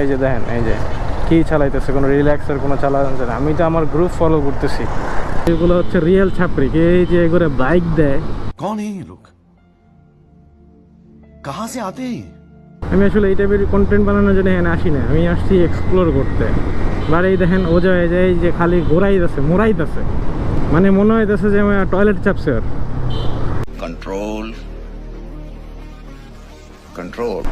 এই যে দেখেন, এই যে কি চালাইতেছে, কোনো রিল্যাক্সের কোনো চালাচ্ছে না। আমি তো আমার গ্রুপ ফলো করতেছি। এগুলো হচ্ছে রিয়েল ছাপরি, এই যে এগুলো বাইক দেয়। कौन है ये लोग? कहां से आते हैं? আমি আসলে এই টাইপের কন্টেন্ট বানানোর জন্য এখানে আসি না, আমি আসছি এক্সপ্লোর করতে। আর এই দেখেন ও যায় যে খালি ঘোরাইতেছে, মোড়াইতেছে, মানে মনে হইতেছে যে টয়লেট চাপছে। আর कंट्रोल कंट्रोल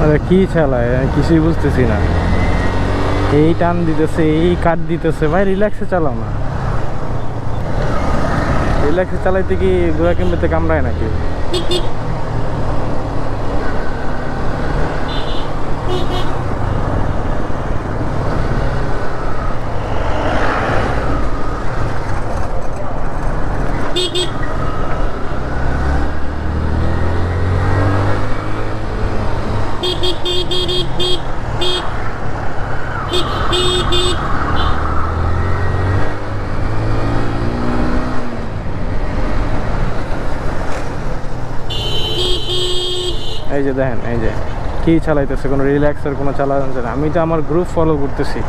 আরে কি চালায় আমি কিছুই বুঝতেছি না। এই টান দিতেছে, এই কাট দিতেছে। ভাই রিল্যাক্সে চালাও না। রিল্যাক্সে চালাইতে কি গোয়া কিনতে কামড়ায় নাকি? এই যে দেখেন, এই যে কি চালাইতেছে, কোনো রিল্যাক্সের কোনো চালাচ্ছে না। আমি তো আমার গ্রুপ ফলো করতেছি।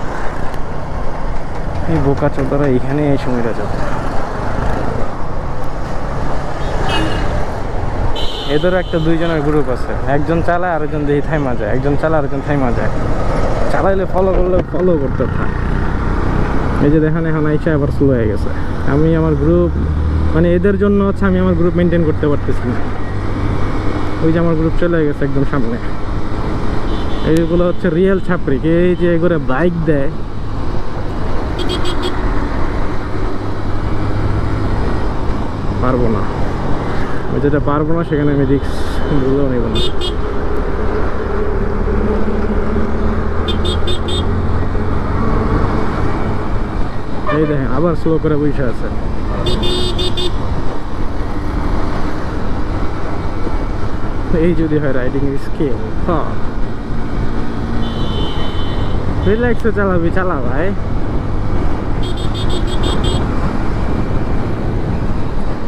এই বোকা চোদারা এইখানে এই সময়টা যাবে। এদেরও একটা দুইজনের গ্রুপ আছে, একজন চালায় আরেকজন দেখি থাইমা যায়, একজন চালায় আরেকজন থাইমা যায়। চালাইলে ফলো করলে ফলো করতে থাক। এই যে দেখেন এখন আইসা আবার স্লো হয়ে গেছে। আমি আমার গ্রুপ, মানে এদের জন্য হচ্ছে আমি আমার গ্রুপ মেনটেন করতে পারতেছি না। ওই যে আমার গ্রুপ চলে গেছে একদম সামনে। এইগুলো হচ্ছে রিয়েল ছাপরি, এই যে এগুলো বাইক দেয়। পারবো না, আমি যেটা পারবো না সেখানে আমি রিস্ক ভুলেও নেব না। এই দেখেন আবার স্লো করে বসে আছে। এই যদি হয় রাইডিং স্কিল, হ্যাঁ রিল্যাক্সে চালাবি, চালা ভাই।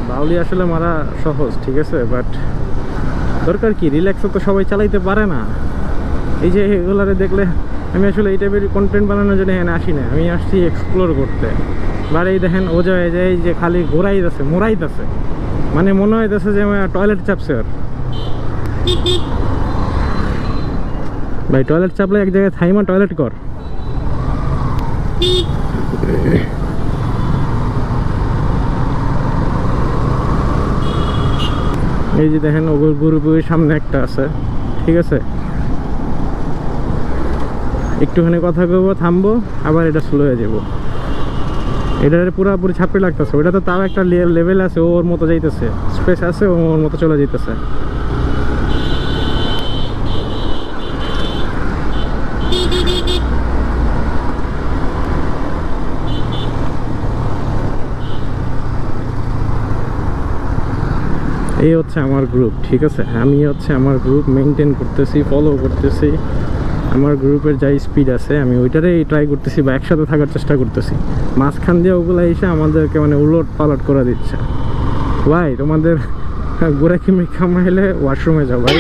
বাউলি আসলে মারা সহজ, ঠিক আছে, বাট দরকার কি, রিল্যাক্সে তো সবাই চালাইতে পারে না। এই যে এগুলারে দেখলে, আমি আসলে এই টাইপের কন্টেন্ট বানানোর জন্য এখানে আসি না, আমি আসছি এক্সপ্লোর করতে। আর এই দেখেন ও যায় যে খালি ঘোরাইতেছে, মোড়াইতেছে, মানে মনে হইতেছে যে টয়লেট চাপছে। আর ভাই টয়লেট চাপলে এক জায়গায় থাইমা টয়লেট কর। এই যে দেখেন ওগুর গ্রুপের সামনে একটা আছে, ঠিক আছে, একটুখানি কথা কইবো, থামবো, আবার এটা স্লো হয়ে যাবো। এটার পুরোপুরি ছাপড়ি লাগতেছে। ওটা তো তাও একটা লেভেল আছে, ওর মতো যাইতেছে, স্পেস আছে, ওর মতো চলে যাইতেছে। এই হচ্ছে আমার গ্রুপ, ঠিক আছে, আমি হচ্ছে আমার গ্রুপ মেনটেন করতেছি, ফলো করতেছি। আমার গ্রুপের যা স্পিড আছে আমি ওইটারেই ট্রাই করতেছি বা একসাথে থাকার চেষ্টা করতেছি। মাঝখান দিয়ে ওগুলো এসে আমাদেরকে মানে উলট পালট করে দিচ্ছে। ভাই তোমাদের গোড়া কিমি কামাইলে ওয়াশরুমে যাও ভাই।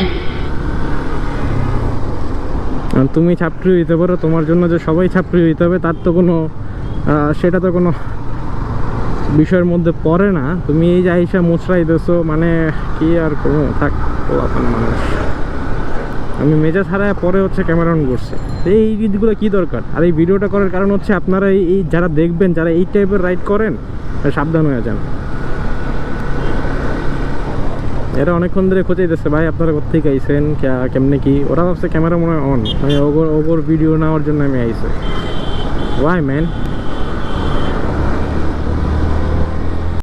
তুমি ছাত্রী হইতে পারো, তোমার জন্য যে সবাই ছাত্রী হইতে হবে তার তো কোনো, সেটা তো কোনো বিষয়ের মধ্যে পড়ে না। তুমি এই যে আইসা মুচড়াই দিছো, মানে কি আর কোনো থাক মানুষ। আমি মেজা ছাড়া পরে হচ্ছে ক্যামেরা অন করছে। এই জিনিসগুলো কী দরকার? আর এই ভিডিওটা করার কারণ হচ্ছে আপনারা এই যারা দেখবেন, যারা এই টাইপের রাইড করেন, সাবধান হয়ে যান। এরা অনেকক্ষণ ধরে খোঁজাইতেছে, ভাই আপনারা কোথেকে আইসেন, কেমনে কি। ওরা ভাবছে ক্যামেরা মনে হয় অন, আমি ওগর ভিডিও নেওয়ার জন্য আমি আইসে। Why man.